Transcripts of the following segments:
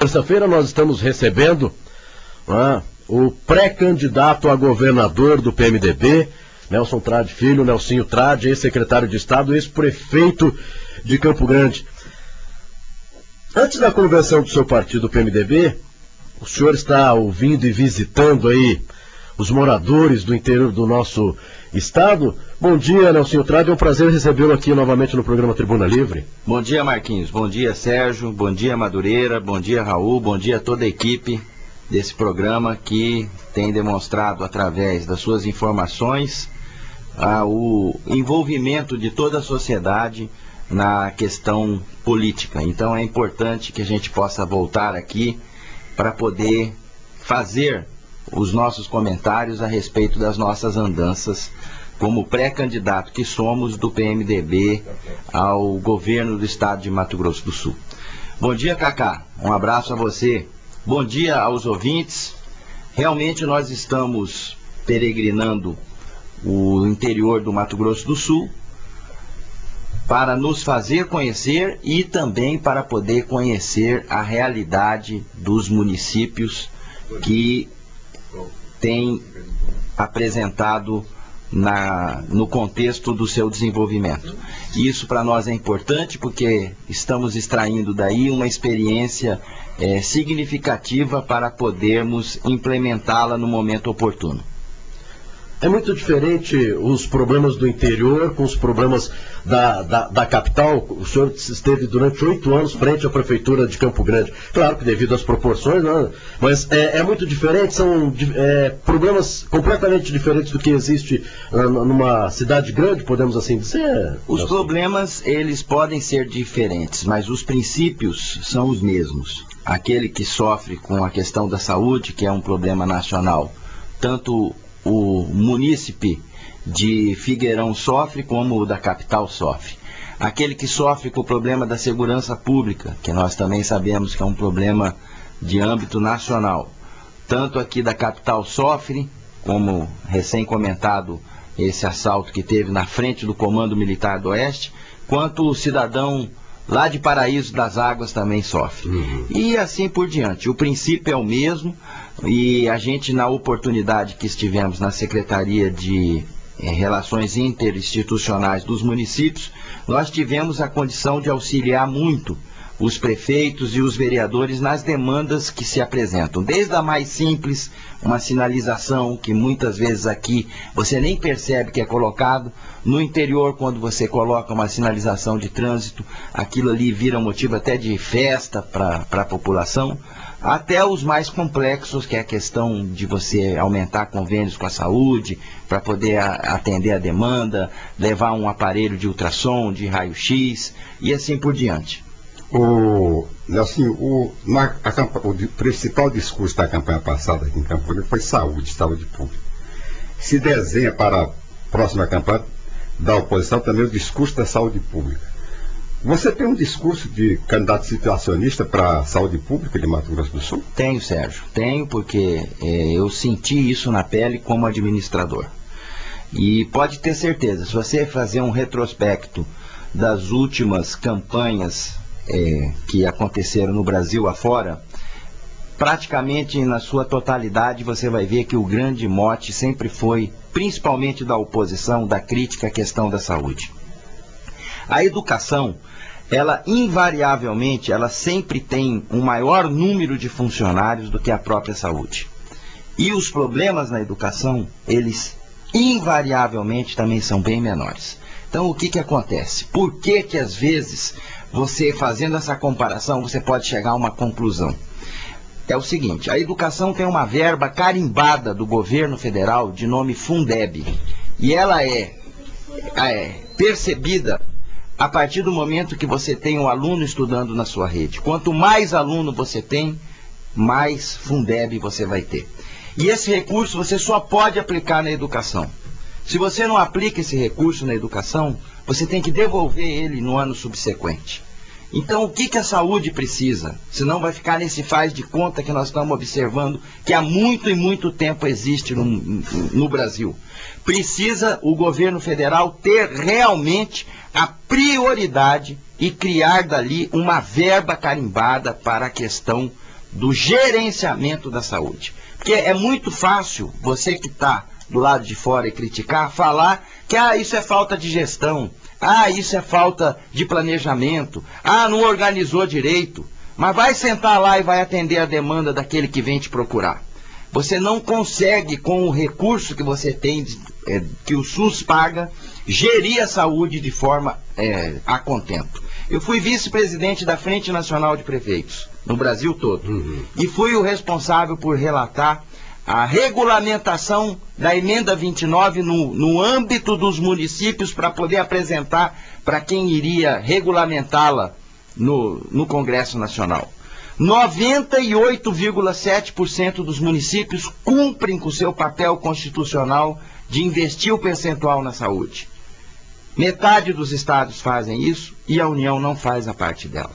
terça-feira nós estamos recebendo o pré-candidato a governador do PMDB, Nelson Trade Filho, Nelsinho Trade, ex-secretário de Estado, ex-prefeito de Campo Grande. Antes da convenção do seu partido, PMDB, o senhor está ouvindo e visitando aí os moradores do interior do nosso estado. Bom dia, Nelsinho Trade, é um prazer recebê-lo aqui novamente no programa Tribuna Livre. Bom dia, Marquinhos, bom dia, Sérgio, bom dia, Madureira, bom dia, Raul, bom dia a toda a equipe desse programa que tem demonstrado através das suas informações o envolvimento de toda a sociedade na questão política. Então é importante que a gente possa voltar aqui para poder fazer os nossos comentários a respeito das nossas andanças como pré-candidato que somos do PMDB ao governo do estado de Mato Grosso do Sul. Bom dia, Cacá, um abraço a você. Bom dia aos ouvintes. Realmente nós estamos peregrinando o interior do Mato Grosso do Sul para nos fazer conhecer e também para poder conhecer a realidade dos municípios que têm apresentado no contexto do seu desenvolvimento. Isso para nós é importante porque estamos extraindo daí uma experiência significativa para podermos implementá-la no momento oportuno. É muito diferente os problemas do interior com os problemas da capital. O senhor esteve durante 8 anos frente à prefeitura de Campo Grande. Claro que devido às proporções, né? Mas é muito diferente, são problemas completamente diferentes do que existe numa cidade grande, podemos assim dizer. Os problemas, eles podem ser diferentes, mas os princípios são os mesmos. Aquele que sofre com a questão da saúde, que é um problema nacional, tanto o munícipe de Figueirão sofre como o da capital sofre. Aquele que sofre com o problema da segurança pública, que nós também sabemos que é um problema de âmbito nacional, tanto aqui da capital sofre, como recém comentado esse assalto que teve na frente do Comando Militar do Oeste, quanto o cidadão lá de Paraíso das Águas também sofre. E assim por diante. O princípio é o mesmo e a gente, na oportunidade que estivemos na Secretaria de Relações Interinstitucionais dos municípios, nós tivemos a condição de auxiliar muito os prefeitos e os vereadores nas demandas que se apresentam. Desde a mais simples, uma sinalização que muitas vezes aqui você nem percebe que é colocado. No interior, quando você coloca uma sinalização de trânsito, aquilo ali vira motivo até de festa para a população, até os mais complexos, que é a questão de você aumentar convênios com a saúde, para poder atender a demanda, levar um aparelho de ultrassom, de raio-x e assim por diante. Nelson, o principal discurso da campanha passada aqui em Campo Grande foi saúde pública. Se desenha para a próxima campanha da oposição também o discurso da saúde pública. Você tem um discurso de candidato situacionista para a saúde pública de Mato Grosso do Sul? Tenho, Sérgio. Tenho, porque eu senti isso na pele como administrador. E pode ter certeza, se você fazer um retrospecto das últimas campanhas que aconteceram no Brasil afora, praticamente na sua totalidade você vai ver que o grande mote sempre foi, principalmente da oposição, da crítica à questão da saúde. A educação, ela invariavelmente, ela sempre tem um maior número de funcionários do que a própria saúde. E os problemas na educação, eles invariavelmente também são bem menores. Então o que acontece? Por que às vezes você, fazendo essa comparação, você pode chegar a uma conclusão? É o seguinte, a educação tem uma verba carimbada do governo federal de nome Fundeb. E ela é percebida a partir do momento que você tem um aluno estudando na sua rede. Quanto mais aluno você tem, mais Fundeb você vai ter. E esse recurso você só pode aplicar na educação. Se você não aplica esse recurso na educação, você tem que devolver ele no ano subsequente. Então, o que a saúde precisa? Senão vai ficar nesse faz de conta que nós estamos observando, que há muito e muito tempo existe no Brasil. Precisa o governo federal ter realmente a prioridade e criar dali uma verba carimbada para a questão do gerenciamento da saúde. Porque é muito fácil você que está do lado de fora e criticar, falar que isso é falta de gestão, isso é falta de planejamento, não organizou direito. Mas vai sentar lá e vai atender a demanda daquele que vem te procurar. Você não consegue, com o recurso que você tem, que o SUS paga, gerir a saúde de forma a contento. Eu fui vice-presidente da Frente Nacional de Prefeitos, no Brasil todo, e fui o responsável por relatar a regulamentação da emenda 29 no âmbito dos municípios para poder apresentar para quem iria regulamentá-la no Congresso Nacional. 98,7% dos municípios cumprem com o seu papel constitucional de investir o percentual na saúde. Metade dos estados fazem isso e a União não faz a parte dela.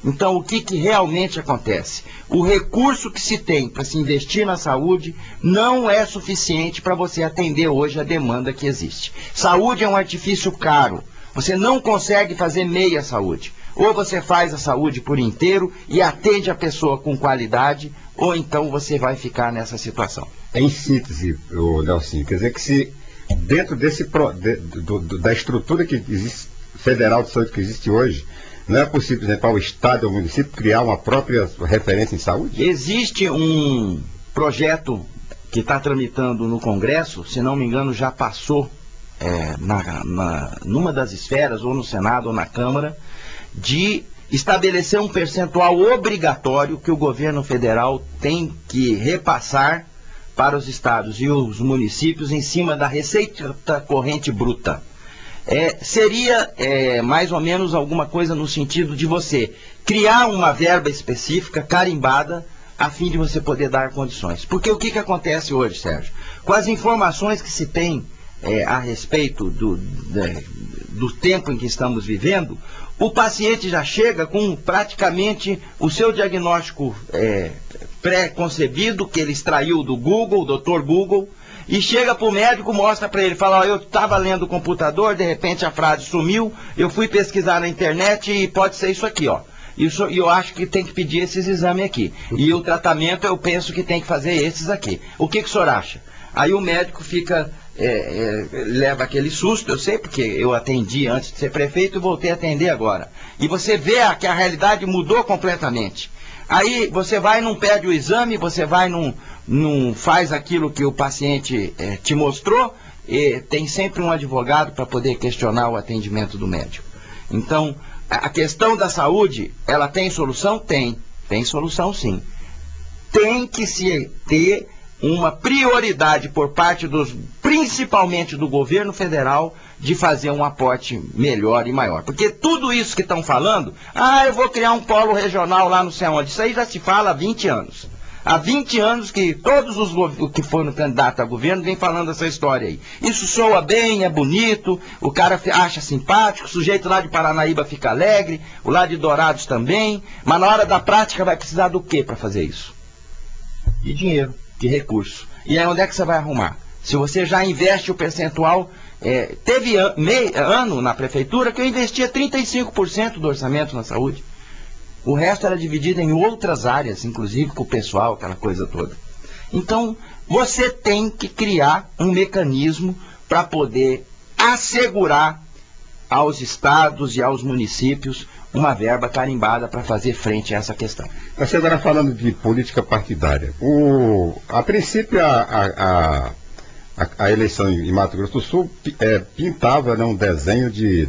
Então, o que realmente acontece? O recurso que se tem para se investir na saúde não é suficiente para você atender hoje a demanda que existe. Saúde é um artifício caro. Você não consegue fazer meia saúde. Ou você faz a saúde por inteiro e atende a pessoa com qualidade, ou então você vai ficar nessa situação. Em síntese, Nelson, quer dizer que se dentro da estrutura que existe, federal de saúde que existe hoje, não é possível, por exemplo, ao Estado ou ao município criar uma própria referência em saúde? Existe um projeto que está tramitando no Congresso, se não me engano já passou numa das esferas, ou no Senado ou na Câmara, de estabelecer um percentual obrigatório que o governo federal tem que repassar para os estados e os municípios em cima da receita corrente bruta. Seria mais ou menos alguma coisa no sentido de você criar uma verba específica, carimbada, a fim de você poder dar condições. Porque o que acontece hoje, Sérgio? Com as informações que se tem a respeito do tempo em que estamos vivendo, o paciente já chega com praticamente o seu diagnóstico pré-concebido, que ele extraiu do Google, Dr. Google, e chega para o médico, mostra para ele, fala, eu estava lendo o computador, de repente a frase sumiu, eu fui pesquisar na internet e pode ser isso aqui, ó. E eu acho que tem que pedir esses exames aqui. E o tratamento eu penso que tem que fazer esses aqui. O que o senhor acha? Aí o médico fica... leva aquele susto, eu sei, porque eu atendi antes de ser prefeito e voltei a atender agora. E você vê que a realidade mudou completamente. Aí você vai, não pede o exame, você vai, não faz aquilo que o paciente te mostrou, e tem sempre um advogado para poder questionar o atendimento do médico. Então, a questão da saúde, ela tem solução? Tem solução sim. Tem que se ter uma prioridade por parte principalmente do governo federal, de fazer um aporte melhor e maior. Porque tudo isso que estão falando, eu vou criar um polo regional lá não sei onde, isso aí já se fala há 20 anos. Há 20 anos que todos os que foram candidatos a governo vêm falando essa história aí. Isso soa bem, é bonito, o cara acha simpático, o sujeito lá de Paranaíba fica alegre, o lá de Dourados também, mas na hora da prática vai precisar do quê para fazer isso? De dinheiro. De recurso. E aí onde é que você vai arrumar? Se você já investe o percentual, teve ano na prefeitura que eu investia 35% do orçamento na saúde. O resto era dividido em outras áreas, inclusive com o pessoal, aquela coisa toda. Então, você tem que criar um mecanismo para poder assegurar aos estados e aos municípios uma verba carimbada para fazer frente a essa questão. Você agora falando de política partidária. A princípio, a eleição em Mato Grosso do Sul pintava um desenho de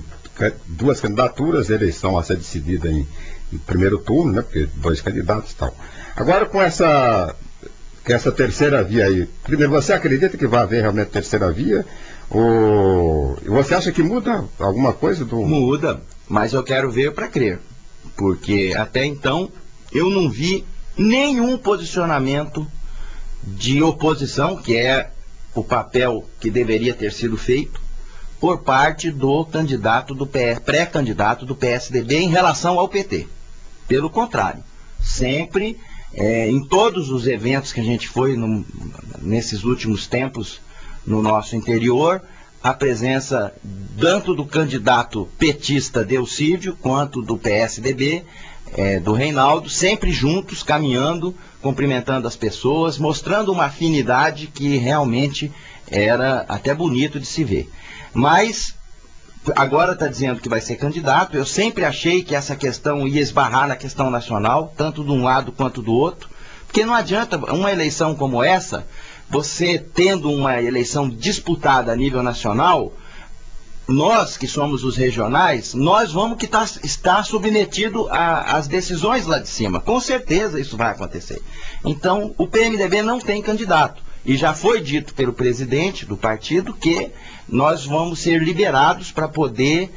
duas candidaturas, a eleição a ser decidida em primeiro turno, né, porque 2 candidatos e tal. Agora, com essa terceira via aí, primeiro, você acredita que vai haver realmente terceira via? Ou você acha que muda alguma coisa do... Muda, mas eu quero ver para crer, porque até então eu não vi nenhum posicionamento de oposição, que é o papel que deveria ter sido feito, por parte do candidato pré-candidato do PSDB em relação ao PT. Pelo contrário, sempre, em todos os eventos que a gente foi nesses últimos tempos no nosso interior, a presença tanto do candidato petista Delcídio quanto do PSDB do Reinaldo, sempre juntos, caminhando, cumprimentando as pessoas, mostrando uma afinidade que realmente era até bonito de se ver. Mas agora está dizendo que vai ser candidato. Eu sempre achei que essa questão ia esbarrar na questão nacional, tanto de um lado quanto do outro, porque não adianta uma eleição como essa, você tendo uma eleição disputada a nível nacional, nós que somos os regionais, nós vamos que estar submetido às decisões lá de cima. Com certeza isso vai acontecer. Então, o PMDB não tem candidato. E já foi dito pelo presidente do partido que nós vamos ser liberados para poder,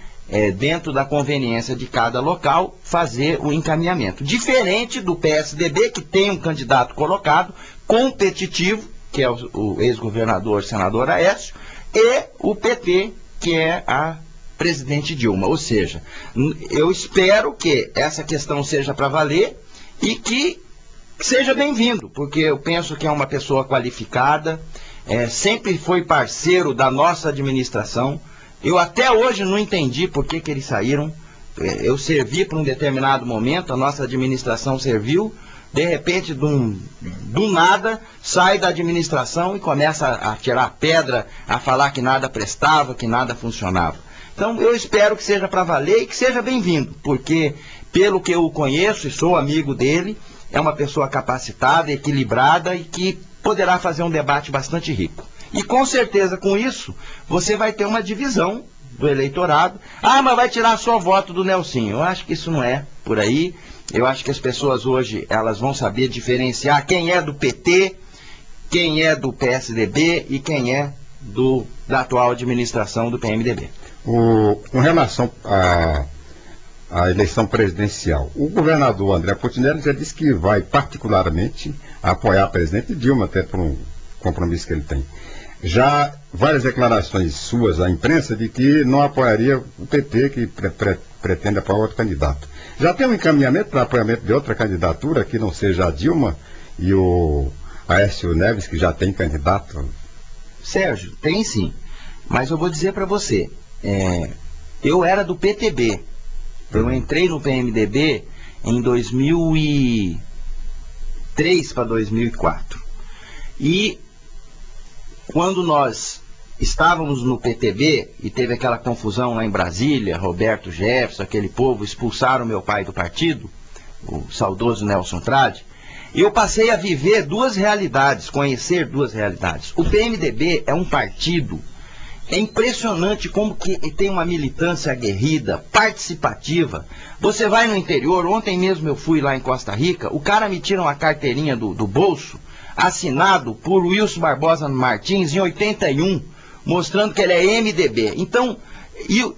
dentro da conveniência de cada local, fazer o encaminhamento. Diferente do PSDB, que tem um candidato colocado, competitivo, que é o ex-governador, senador Aécio, e o PT, que é a presidente Dilma. Ou seja, eu espero que essa questão seja para valer e que seja bem-vindo, porque eu penso que é uma pessoa qualificada, sempre foi parceiro da nossa administração. Eu até hoje não entendi por que eles saíram. Eu servi por um determinado momento, a nossa administração serviu, de repente, do nada, sai da administração e começa a tirar pedra, a falar que nada prestava, que nada funcionava. Então, eu espero que seja para valer e que seja bem-vindo, porque, pelo que eu o conheço e sou amigo dele, é uma pessoa capacitada, equilibrada e que poderá fazer um debate bastante rico. E, com certeza, com isso, você vai ter uma divisão do eleitorado. Ah, mas vai tirar só voto do Nelsinho. Eu acho que isso não é por aí. Eu acho que as pessoas hoje, elas vão saber diferenciar quem é do PT, quem é do PSDB e quem é da atual administração do PMDB. Com relação à eleição presidencial, o governador André Poutinelli já disse que vai particularmente apoiar a presidente Dilma, até por um compromisso que ele tem. Já várias declarações suas à imprensa de que não apoiaria o PT, que pretende apoiar outro candidato. Já tem um encaminhamento para apoiamento de outra candidatura que não seja a Dilma e o Aécio Neves, que já tem candidato? Sérgio, tem sim. Mas eu vou dizer para você, eu era do PTB. Eu entrei no PMDB em 2003 para 2004. E quando nós estávamos no PTB e teve aquela confusão lá em Brasília, Roberto Jefferson, aquele povo, expulsaram meu pai do partido, o saudoso Nelson Trade, eu passei a viver duas realidades, conhecer duas realidades. O PMDB é um partido, é impressionante como que tem uma militância aguerrida, participativa. Você vai no interior, ontem mesmo eu fui lá em Costa Rica, o cara me tira uma carteirinha do bolso, assinado por Wilson Barbosa Martins em 81, mostrando que ele é MDB. Então,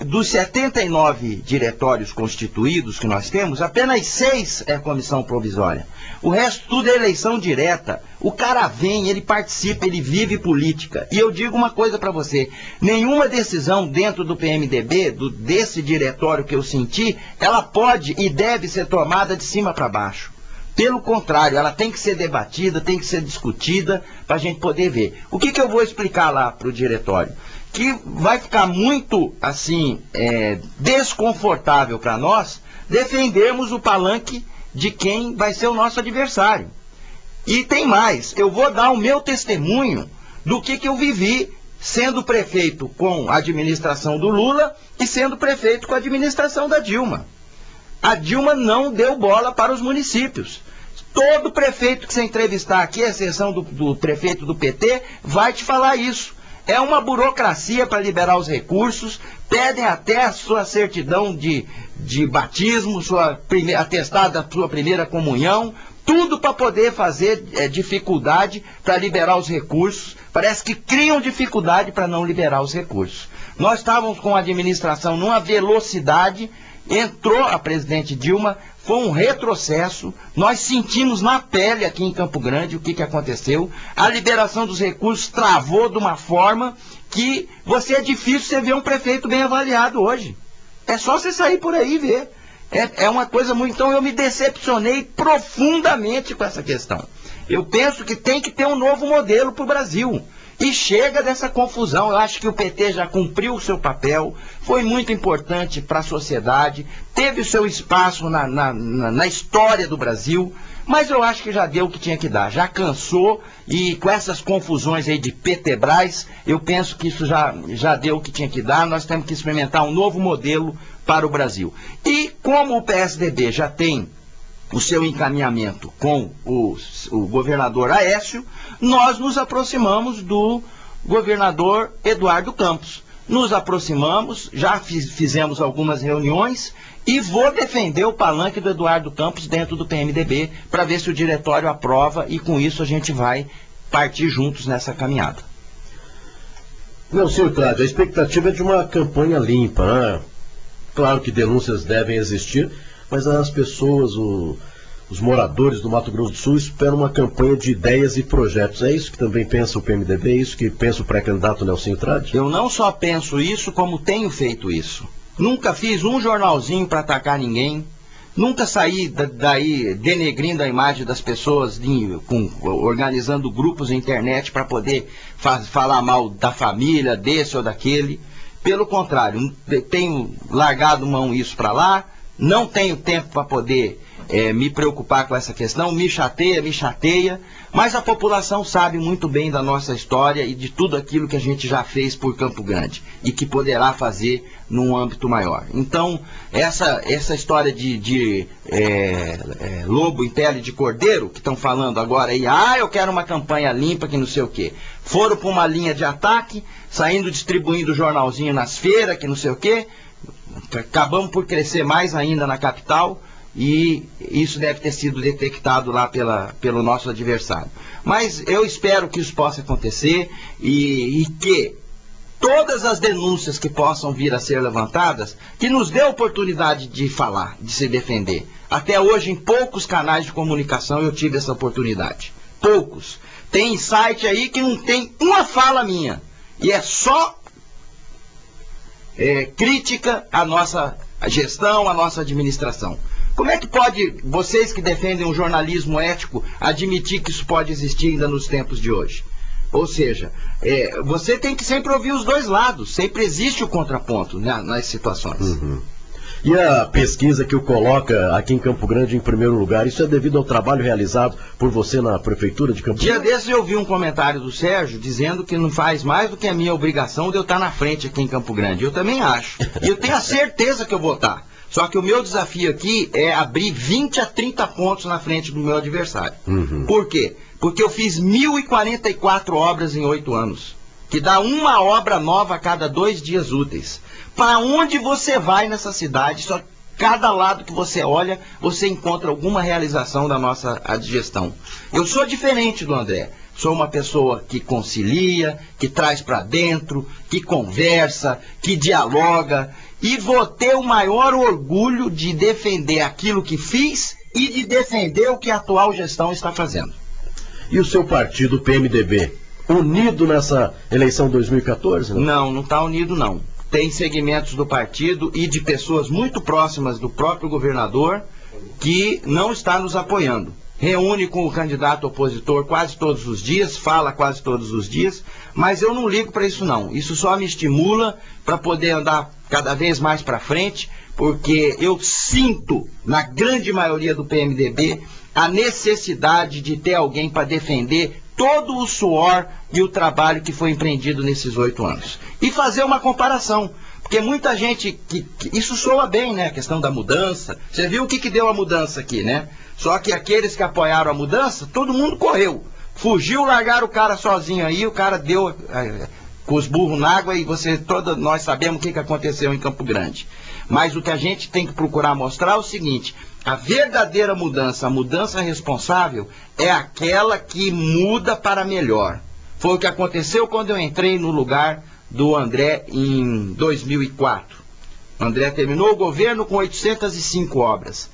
dos 79 diretórios constituídos que nós temos, apenas 6 é comissão provisória. O resto tudo é eleição direta. O cara vem, ele participa, ele vive política. E eu digo uma coisa para você, nenhuma decisão dentro do PMDB, desse diretório que eu senti, ela pode e deve ser tomada de cima para baixo. Pelo contrário, ela tem que ser debatida, tem que ser discutida para a gente poder ver. O que eu vou explicar lá para o diretório? Que vai ficar muito, assim, desconfortável para nós defendermos o palanque de quem vai ser o nosso adversário. E tem mais, eu vou dar o meu testemunho do que eu vivi sendo prefeito com a administração do Lula e sendo prefeito com a administração da Dilma. A Dilma não deu bola para os municípios. Todo prefeito que você entrevistar aqui, a exceção do prefeito do PT, vai te falar isso. É uma burocracia para liberar os recursos, pedem até a sua certidão de batismo, atestado da sua primeira comunhão, tudo para poder fazer dificuldade para liberar os recursos. Parece que criam dificuldade para não liberar os recursos. Nós estávamos com a administração numa velocidade. Entrou a presidente Dilma, foi um retrocesso, nós sentimos na pele aqui em Campo Grande o que aconteceu, a liberação dos recursos travou de uma forma que é difícil você ver um prefeito bem avaliado hoje. É só você sair por aí e ver. É uma coisa muito... Então eu me decepcionei profundamente com essa questão. Eu penso que tem que ter um novo modelo para o Brasil. E chega dessa confusão. Eu acho que o PT já cumpriu o seu papel, foi muito importante para a sociedade, teve o seu espaço na história do Brasil, mas eu acho que já deu o que tinha que dar, já cansou, e com essas confusões aí de Petrobras, eu penso que isso já deu o que tinha que dar. Nós temos que experimentar um novo modelo para o Brasil. E como o PSDB já tem o seu encaminhamento com o governador Aécio, nós nos aproximamos do governador Eduardo Campos. Nos aproximamos, já fizemos algumas reuniões e vou defender o palanque do Eduardo Campos dentro do PMDB para ver se o diretório aprova, e com isso a gente vai partir juntos nessa caminhada. Não, senhor Trade, a expectativa é de uma campanha limpa, né? Claro que denúncias devem existir, mas as pessoas, os moradores do Mato Grosso do Sul esperam uma campanha de ideias e projetos. É isso que também pensa o PMDB? É isso que pensa o pré-candidato Nelsinho Trade? Eu não só penso isso, como tenho feito isso. Nunca fiz um jornalzinho para atacar ninguém, nunca saí daí denegrindo a imagem das pessoas, organizando grupos na internet para poder falar mal da família, desse ou daquele. Pelo contrário, tenho largado mão isso para lá, não tenho tempo para poder me preocupar com essa questão, me chateia, mas a população sabe muito bem da nossa história e de tudo aquilo que a gente já fez por Campo Grande e que poderá fazer num âmbito maior. Então, essa história de lobo em pele de cordeiro, que estão falando agora aí, eu quero uma campanha limpa, que não sei o quê. Foram para uma linha de ataque, saindo distribuindo jornalzinho nas feiras, que não sei o quê. Acabamos por crescer mais ainda na capital, e isso deve ter sido detectado lá pelo nosso adversário. Mas eu espero que isso possa acontecer e que todas as denúncias que possam vir a ser levantadas, que nos dê a oportunidade de falar, de se defender. Até hoje, em poucos canais de comunicação eu tive essa oportunidade. Poucos. Tem site aí que não tem uma fala minha, e é só crítica à nossa gestão, à nossa administração. Como é que pode, vocês que defendem um jornalismo ético, admitir que isso pode existir ainda nos tempos de hoje? Ou seja, você tem que sempre ouvir os dois lados, sempre existe o contraponto, né, nas situações. Uhum. E a pesquisa que o coloca aqui em Campo Grande em primeiro lugar, isso é devido ao trabalho realizado por você na Prefeitura de Campo Grande? Dia desses eu vi um comentário do Sérgio dizendo que não faz mais do que a minha obrigação de eu estar na frente aqui em Campo Grande. Eu também acho. E eu tenho a certeza que eu vou estar. Só que o meu desafio aqui é abrir 20 a 30 pontos na frente do meu adversário. Uhum. Por quê? Porque eu fiz 1.044 obras em 8 anos, que dá uma obra nova a cada 2 dias úteis. Para onde você vai nessa cidade, só cada lado que você olha, você encontra alguma realização da nossa gestão. Eu sou diferente do André. Sou uma pessoa que concilia, que traz para dentro, que conversa, que dialoga, e vou ter o maior orgulho de defender aquilo que fiz e de defender o que a atual gestão está fazendo. E o seu partido, o PMDB, unido nessa eleição 2014? Não está unido não. Tem segmentos do partido e de pessoas muito próximas do próprio governador que não está nos apoiando. Reúne com o candidato opositor quase todos os dias, fala quase todos os dias, mas eu não ligo para isso não. Isso só me estimula para poder andar cada vez mais para frente, porque eu sinto, na grande maioria do PMDB, a necessidade de ter alguém para defender todo o suor e o trabalho que foi empreendido nesses 8 anos. E fazer uma comparação. Porque muita gente, isso soa bem, né? A questão da mudança. Você viu o que deu a mudança aqui, né? Só que aqueles que apoiaram a mudança, todo mundo correu. Fugiu, largaram o cara sozinho aí, o cara deu com os burros na água e nós sabemos o que aconteceu em Campo Grande. Mas o que a gente tem que procurar mostrar é o seguinte: a verdadeira mudança, a mudança responsável, é aquela que muda para melhor. Foi o que aconteceu quando eu entrei no lugar do André em 2004. O André terminou o governo com 805 obras.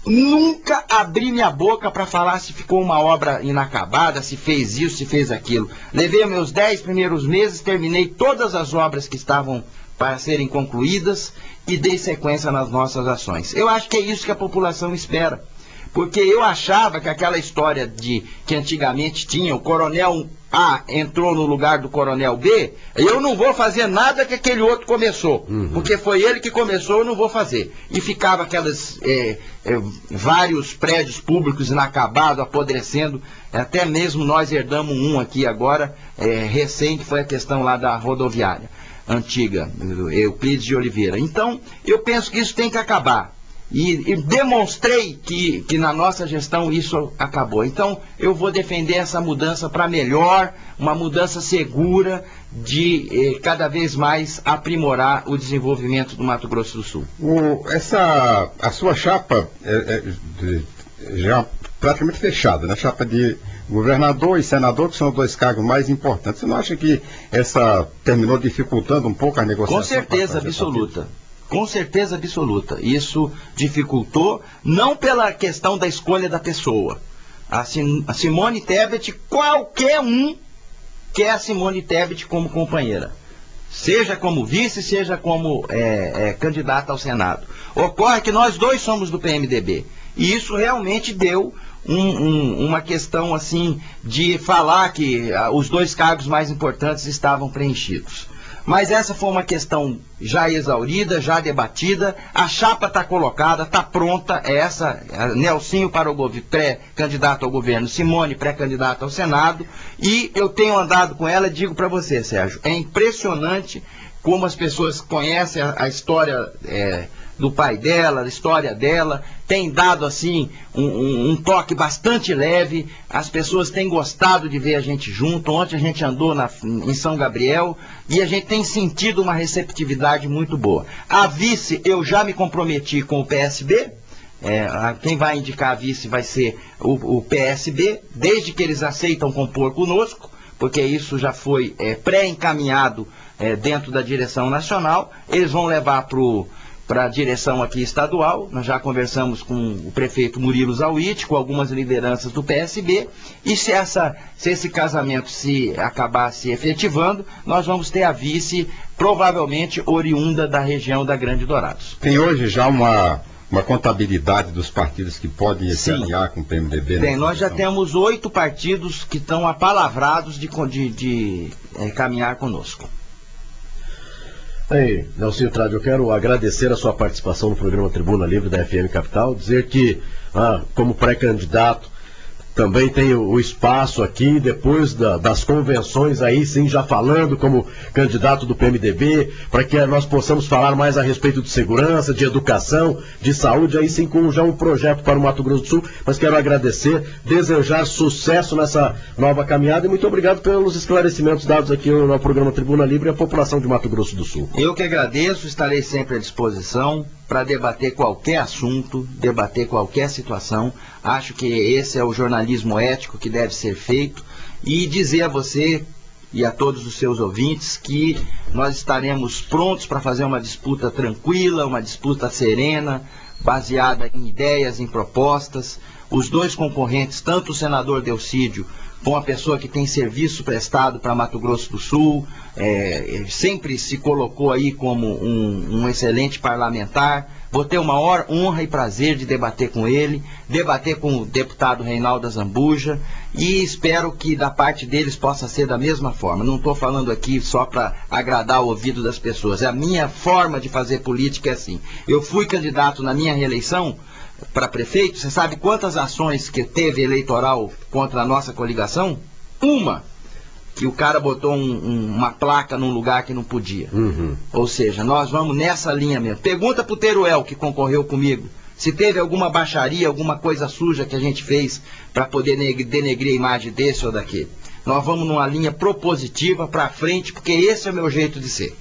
Nunca abri minha boca para falar se ficou uma obra inacabada, se fez isso, se fez aquilo. Levei meus 10 primeiros meses, terminei todas as obras que estavam para serem concluídas e dei sequência nas nossas ações. Eu acho que é isso que a população espera. Porque eu achava que aquela história de que antigamente tinha o coronel A entrou no lugar do coronel B, eu não vou fazer nada que aquele outro começou, porque foi ele que começou, eu não vou fazer. E ficava aquelas vários prédios públicos inacabados, apodrecendo, até mesmo nós herdamos um aqui agora, recente, foi a questão lá da rodoviária antiga, Euclides de Oliveira. Então, eu penso que isso tem que acabar. E demonstrei que na nossa gestão isso acabou. Então, eu vou defender essa mudança para melhor, uma mudança segura de cada vez mais aprimorar o desenvolvimento do Mato Grosso do Sul. A sua chapa já praticamente fechada, né? Chapa de governador e senador, que são os dois cargos mais importantes. Você não acha que essa terminou dificultando um pouco a negociação? Com certeza absoluta. Com certeza absoluta. Isso dificultou, não pela questão da escolha da pessoa. A Simone Tebet, qualquer um quer a Simone Tebet como companheira. Seja como vice, seja como candidata ao Senado. Ocorre que nós dois somos do PMDB. E isso realmente deu uma questão assim de falar que os dois cargos mais importantes estavam preenchidos. Mas essa foi uma questão já exaurida, já debatida, a chapa está colocada, está pronta, Nelsinho para o pré-candidato ao governo, Simone pré-candidata ao Senado, e eu tenho andado com ela, digo para você, Sérgio, é impressionante como as pessoas conhecem a história do pai dela, da história dela, tem dado assim um toque bastante leve, as pessoas têm gostado de ver a gente junto. Ontem a gente andou em São Gabriel e a gente tem sentido uma receptividade muito boa. A vice, eu já me comprometi com o PSB, quem vai indicar a vice vai ser o PSB, desde que eles aceitam compor conosco, porque isso já foi pré-encaminhado dentro da direção nacional. Eles vão levar para a direção aqui estadual. Nós já conversamos com o prefeito Murilo Zawitch, com algumas lideranças do PSB, e se esse casamento acabar se efetivando, nós vamos ter a vice provavelmente oriunda da região da Grande Dourados. Tem hoje já uma contabilidade dos partidos que podem se alinhar com o PMDB? Tem, nós já temos 8 partidos que estão apalavrados de caminhar conosco. Aí, Nelsinho Trade, eu quero agradecer a sua participação no programa Tribuna Livre da FM Capital, dizer que, como pré-candidato, também tem o espaço aqui, depois das convenções, aí sim, já falando como candidato do PMDB, para que nós possamos falar mais a respeito de segurança, de educação, de saúde, aí sim com já um projeto para o Mato Grosso do Sul. Mas quero agradecer, desejar sucesso nessa nova caminhada e muito obrigado pelos esclarecimentos dados aqui no programa Tribuna Livre e à população de Mato Grosso do Sul. Eu que agradeço, estarei sempre à disposição para debater qualquer assunto, debater qualquer situação. Acho que esse é o jornalismo ético que deve ser feito, e dizer a você e a todos os seus ouvintes que nós estaremos prontos para fazer uma disputa tranquila, uma disputa serena, baseada em ideias, em propostas. Os dois concorrentes, tanto o senador Delcídio, com a pessoa que tem serviço prestado para Mato Grosso do Sul, sempre se colocou aí como um excelente parlamentar. Vou ter uma honra e prazer de debater com ele, debater com o deputado Reinaldo Azambuja, e espero que da parte deles possa ser da mesma forma. Não estou falando aqui só para agradar o ouvido das pessoas. A minha forma de fazer política é assim. Eu fui candidato na minha reeleição para prefeito. Você sabe quantas ações que teve eleitoral contra a nossa coligação? Uma, que o cara botou uma placa num lugar que não podia. Ou seja, nós vamos nessa linha mesmo. Pergunta pro Teruel, que concorreu comigo, se teve alguma baixaria, alguma coisa suja que a gente fez para poder denegrir a imagem desse ou daquele. Nós vamos numa linha propositiva para frente, porque esse é o meu jeito de ser.